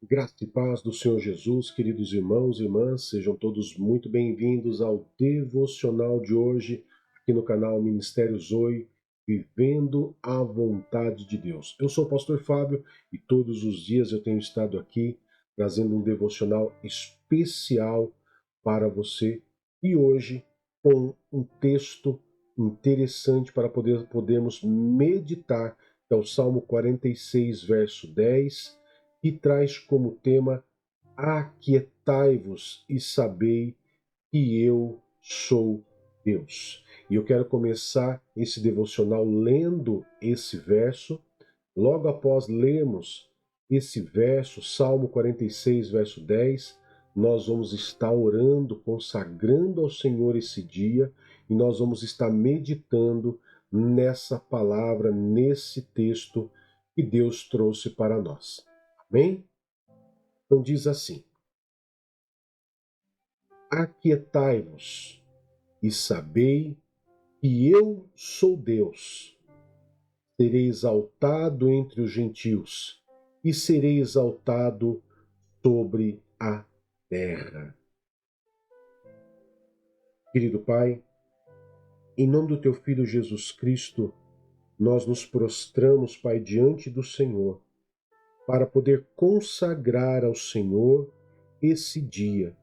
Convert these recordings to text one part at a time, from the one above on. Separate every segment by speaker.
Speaker 1: Graça e paz do Senhor Jesus, queridos irmãos e irmãs, sejam todos muito bem-vindos ao devocional de hoje, aqui no canal Ministério Zoe, Vivendo a Vontade de Deus. Eu sou o pastor Fábio e todos os dias eu tenho estado aqui trazendo um devocional especial para você e hoje com um texto interessante para podermos meditar, que é o Salmo 46, verso 10, e traz como tema: Aquietai-vos e sabei que eu sou Deus. E eu quero começar esse devocional lendo esse verso. Logo após lermos esse verso, Salmo 46, verso 10, nós vamos estar orando, consagrando ao Senhor esse dia, e nós vamos estar meditando nessa palavra, nesse texto que Deus trouxe para nós. Amém? Então diz assim: Aquietai-vos e sabei que eu sou Deus. Serei exaltado entre os gentios e serei exaltado sobre a terra. Querido Pai, em nome do Teu Filho Jesus Cristo, nós nos prostramos, Pai, diante do Senhor, para poder consagrar ao Senhor esse dia,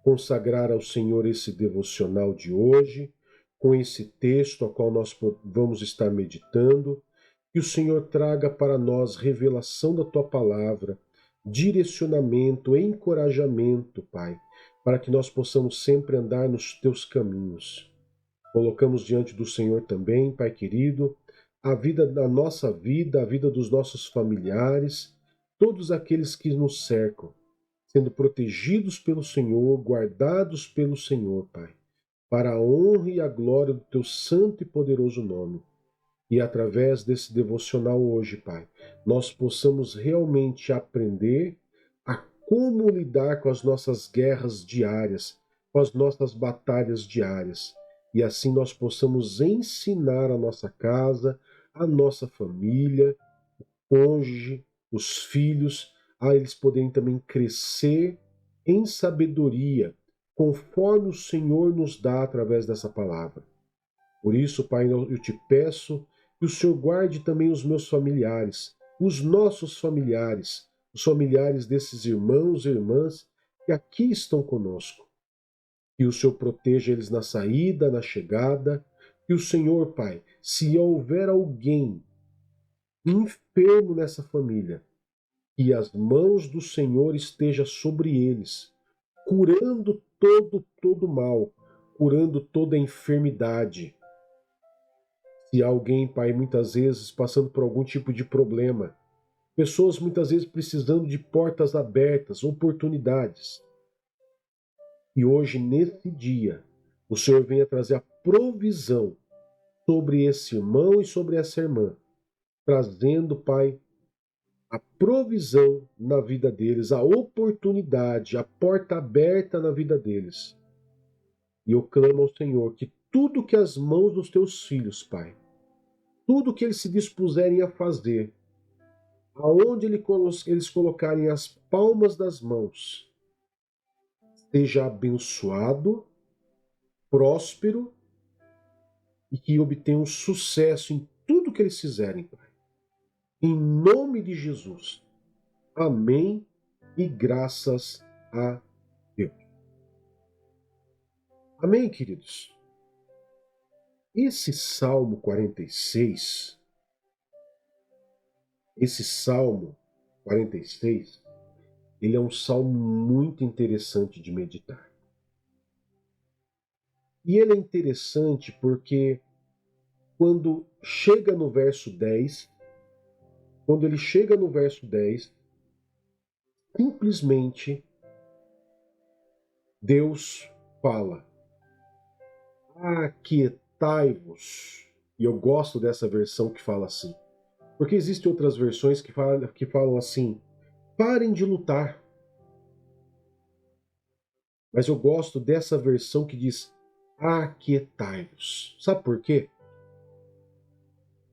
Speaker 1: consagrar ao Senhor esse devocional de hoje, com esse texto ao qual nós vamos estar meditando, que o Senhor traga para nós revelação da Tua palavra, direcionamento, encorajamento, Pai, para que nós possamos sempre andar nos Teus caminhos. Colocamos diante do Senhor também, Pai querido, a vida da nossa vida, a vida dos nossos familiares, todos aqueles que nos cercam, sendo protegidos pelo Senhor, guardados pelo Senhor, Pai, para a honra e a glória do Teu santo e poderoso nome. E através desse devocional hoje, Pai, nós possamos realmente aprender a como lidar com as nossas guerras diárias, com as nossas batalhas diárias. E assim nós possamos ensinar a nossa casa, a nossa família, o cônjuge, os filhos, a eles poderem também crescer em sabedoria, conforme o Senhor nos dá através dessa palavra. Por isso, Pai, eu te peço que o Senhor guarde também os meus familiares, os nossos familiares, os familiares desses irmãos e irmãs que aqui estão conosco. Que o Senhor proteja eles na saída, na chegada. Que o Senhor, Pai, se houver alguém enfermo nessa família, que as mãos do Senhor estejam sobre eles, curando todo mal, curando toda enfermidade. Se há alguém, Pai, muitas vezes passando por algum tipo de problema, pessoas muitas vezes precisando de portas abertas, oportunidades. E hoje, nesse dia, o Senhor venha trazer a provisão sobre esse irmão e sobre essa irmã, trazendo, Pai, a provisão na vida deles, a oportunidade, a porta aberta na vida deles. E eu clamo ao Senhor que tudo que as mãos dos teus filhos, Pai, tudo que eles se dispuserem a fazer, aonde eles colocarem as palmas das mãos, seja abençoado, próspero e que obtenham sucesso em tudo que eles fizerem, Pai. Em nome de Jesus. Amém e graças a Deus. Amém, queridos? Esse Salmo 46, esse Salmo 46, ele é um salmo muito interessante de meditar. E ele é interessante porque quando chega no verso 10, quando ele chega no verso 10, simplesmente Deus fala: Aquietai-vos. E eu gosto dessa versão que fala assim. Porque existem outras versões que falam assim: parem de lutar. Mas eu gosto dessa versão que diz: aquietai-vos. Sabe por quê?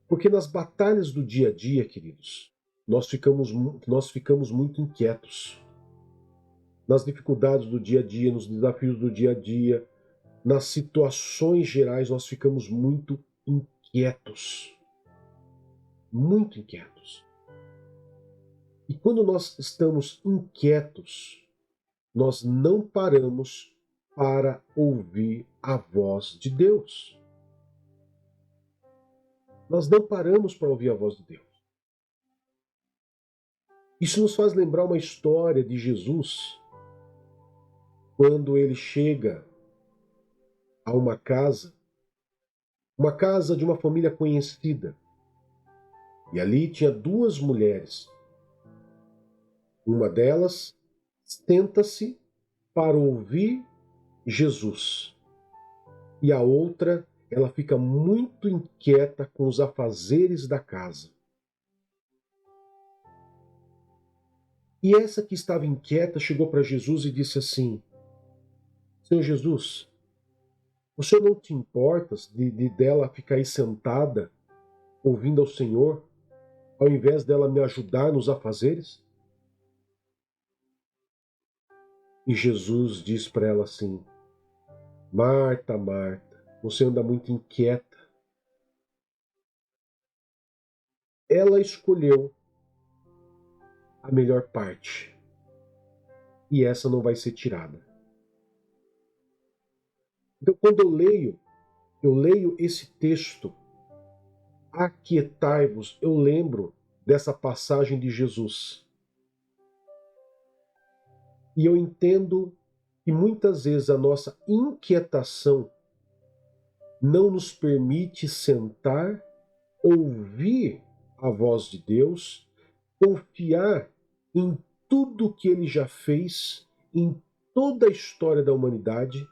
Speaker 1: Porque nas batalhas do dia a dia, queridos, nós ficamos muito inquietos. Nas dificuldades do dia a dia, nos desafios do dia a dia, nas situações gerais, nós ficamos muito inquietos. Muito inquietos. E quando nós estamos inquietos, nós não paramos para ouvir a voz de Deus. Nós não paramos para ouvir a voz de Deus. Isso nos faz lembrar uma história de Jesus, quando ele chega a uma casa de uma família conhecida. E ali tinha duas mulheres. Uma delas senta-se para ouvir Jesus. E a outra, ela fica muito inquieta com os afazeres da casa. E essa que estava inquieta chegou para Jesus e disse assim: Senhor Jesus, o Senhor não te importas dela ficar aí sentada, ouvindo ao Senhor, ao invés dela me ajudar nos afazeres? E Jesus diz para ela assim: Marta, Marta, você anda muito inquieta. Ela escolheu a melhor parte. E essa não vai ser tirada. Então, quando eu leio esse texto, aquietai-vos, eu lembro dessa passagem de Jesus. E eu entendo que muitas vezes a nossa inquietação não nos permite sentar, ouvir a voz de Deus, confiar em tudo que Ele já fez, em toda a história da humanidade,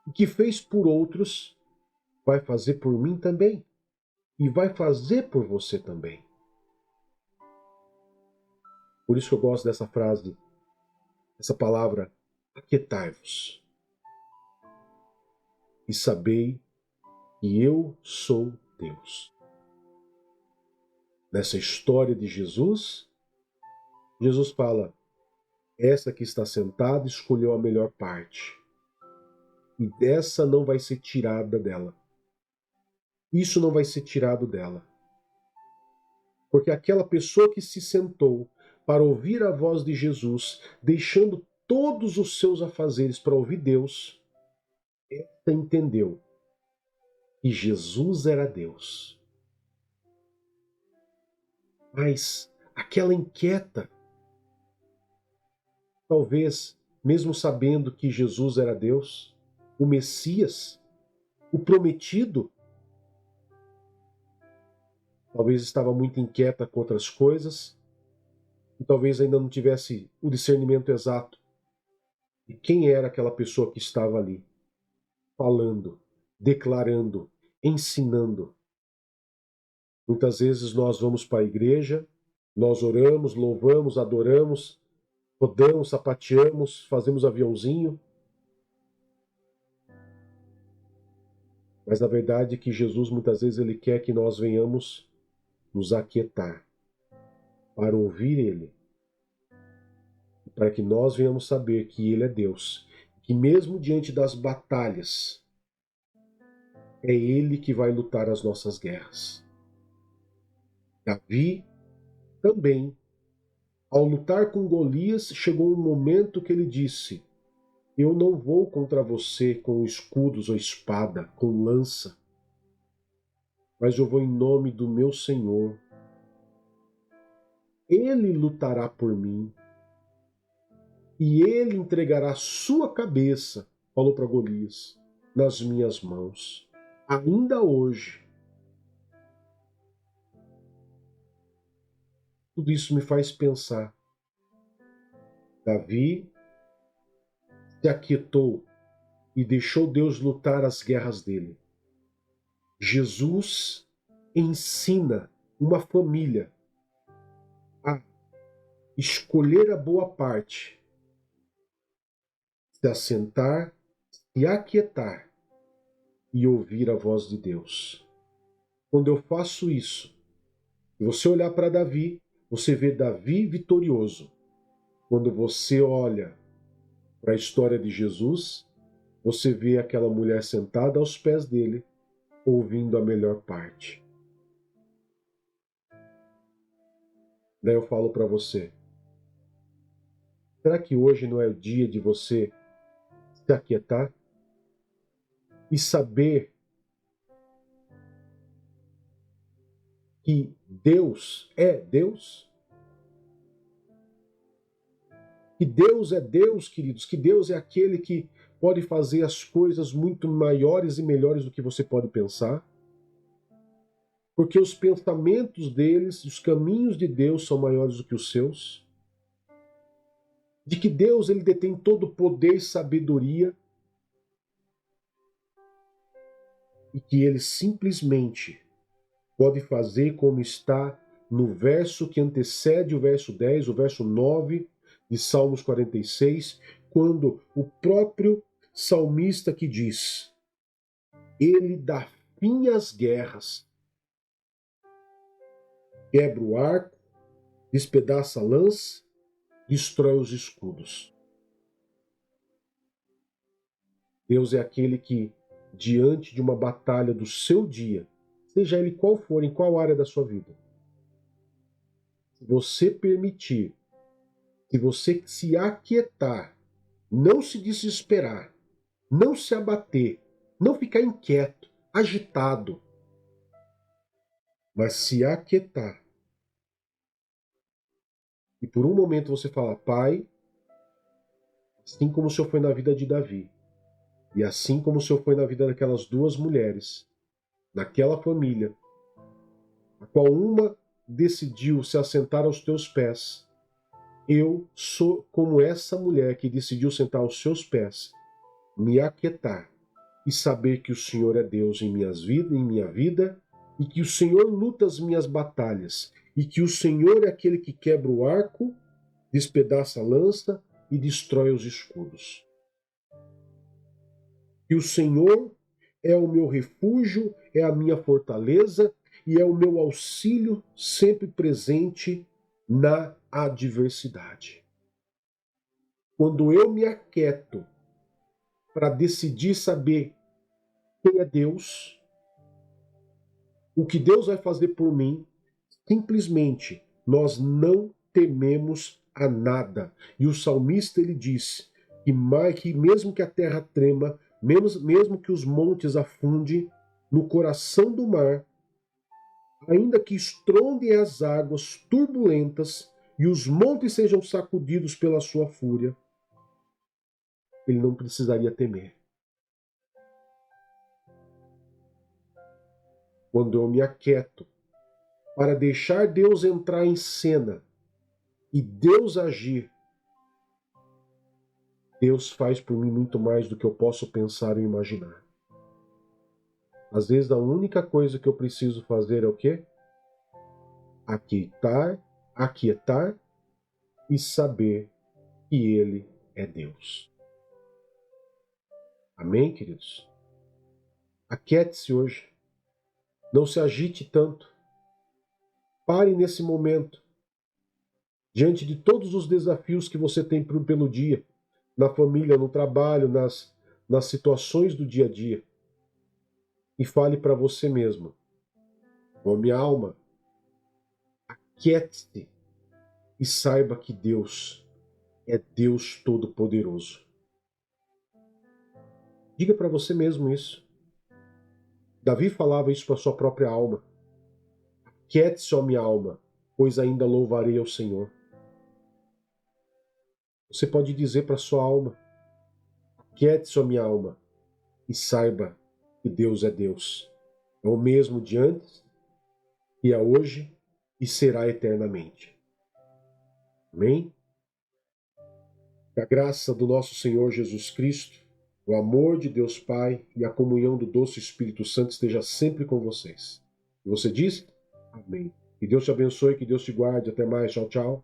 Speaker 1: o que fez por outros, vai fazer por mim também. E vai fazer por você também. Por isso que eu gosto dessa frase, essa palavra, aquietai-vos. E sabei que eu sou Deus. Nessa história de Jesus, Jesus fala, essa que está sentada escolheu a melhor parte. E dessa não vai ser tirada dela. Isso não vai ser tirado dela. Porque aquela pessoa que se sentou para ouvir a voz de Jesus, deixando todos os seus afazeres para ouvir Deus, ela entendeu que Jesus era Deus. Mas aquela inquieta, talvez, mesmo sabendo que Jesus era Deus, o Messias, o prometido, talvez estava muito inquieta com outras coisas e talvez ainda não tivesse o discernimento exato de quem era aquela pessoa que estava ali, falando, declarando, ensinando. Muitas vezes nós vamos para a igreja, nós oramos, louvamos, adoramos, rodamos, sapateamos, fazemos aviãozinho, mas a verdade é que Jesus muitas vezes ele quer que nós venhamos nos aquietar para ouvir Ele, para que nós venhamos saber que Ele é Deus, que mesmo diante das batalhas, é Ele que vai lutar as nossas guerras. Davi também, ao lutar com Golias, chegou um momento que ele disse: Eu não vou contra você com escudos ou espada, com lança, mas eu vou em nome do meu Senhor. Ele lutará por mim e ele entregará sua cabeça, falou para Golias, nas minhas mãos. Ainda hoje, tudo isso me faz pensar. Davi se aquietou e deixou Deus lutar as guerras dele. Jesus ensina uma família a escolher a boa parte, se assentar, se aquietar e ouvir a voz de Deus. Quando eu faço isso, e você olhar para Davi, você vê Davi vitorioso. Quando você olha para a história de Jesus, você vê aquela mulher sentada aos pés dele, ouvindo a melhor parte. Daí eu falo para você, será que hoje não é o dia de você se aquietar e saber que Deus é Deus? Que Deus é Deus, queridos, que Deus é aquele que pode fazer as coisas muito maiores e melhores do que você pode pensar? Porque os pensamentos deles, os caminhos de Deus são maiores do que os seus? De que Deus ele detém todo o poder e sabedoria e que ele simplesmente pode fazer como está no verso que antecede o verso 10, o verso 9 de Salmos 46, quando o próprio salmista que diz: ele dá fim às guerras, quebra o arco, despedaça a lança, destrói os escudos. Deus é aquele que, diante de uma batalha do seu dia, seja ele qual for, em qual área da sua vida, se você permitir, se você se aquietar, não se desesperar, não se abater, não ficar inquieto, agitado, mas se aquietar, e por um momento você fala: Pai, assim como o Senhor foi na vida de Davi, e assim como o Senhor foi na vida daquelas duas mulheres, naquela família, a qual uma decidiu se assentar aos teus pés, eu sou como essa mulher que decidiu sentar aos seus pés, me aquietar e saber que o Senhor é Deus em minha vida, e que o Senhor luta as minhas batalhas, e que o Senhor é aquele que quebra o arco, despedaça a lança e destrói os escudos. Que o Senhor é o meu refúgio, é a minha fortaleza e é o meu auxílio sempre presente na adversidade. Quando eu me aquieto para decidir saber quem é Deus, o que Deus vai fazer por mim, simplesmente nós não tememos a nada. E o salmista ele diz que mesmo que a terra trema, mesmo que os montes afundem no coração do mar, ainda que estrondem as águas turbulentas e os montes sejam sacudidos pela sua fúria, ele não precisaria temer. Quando eu me aquieto para deixar Deus entrar em cena e Deus agir, Deus faz por mim muito mais do que eu posso pensar ou imaginar. Às vezes a única coisa que eu preciso fazer é o quê? Aquietar e saber que Ele é Deus. Amém, queridos? Aquiete-se hoje. Não se agite tanto. Pare nesse momento, diante de todos os desafios que você tem pelo dia, na família, no trabalho, nas situações do dia a dia, e fale para você mesmo: ó minha alma, aquiete-se e saiba que Deus é Deus Todo-Poderoso. Diga para você mesmo isso. Davi falava isso para sua própria alma. Aquiete-se, ó minha alma, pois ainda louvarei ao Senhor. Você pode dizer para sua alma: aquiete-se, ó minha alma, e saiba que Deus é Deus. É o mesmo de antes, e é hoje, e será eternamente. Amém? Que a graça do nosso Senhor Jesus Cristo, o amor de Deus Pai e a comunhão do doce Espírito Santo esteja sempre com vocês. E você diz? Amém. Que Deus te abençoe, que Deus te guarde. Até mais. Tchau, tchau.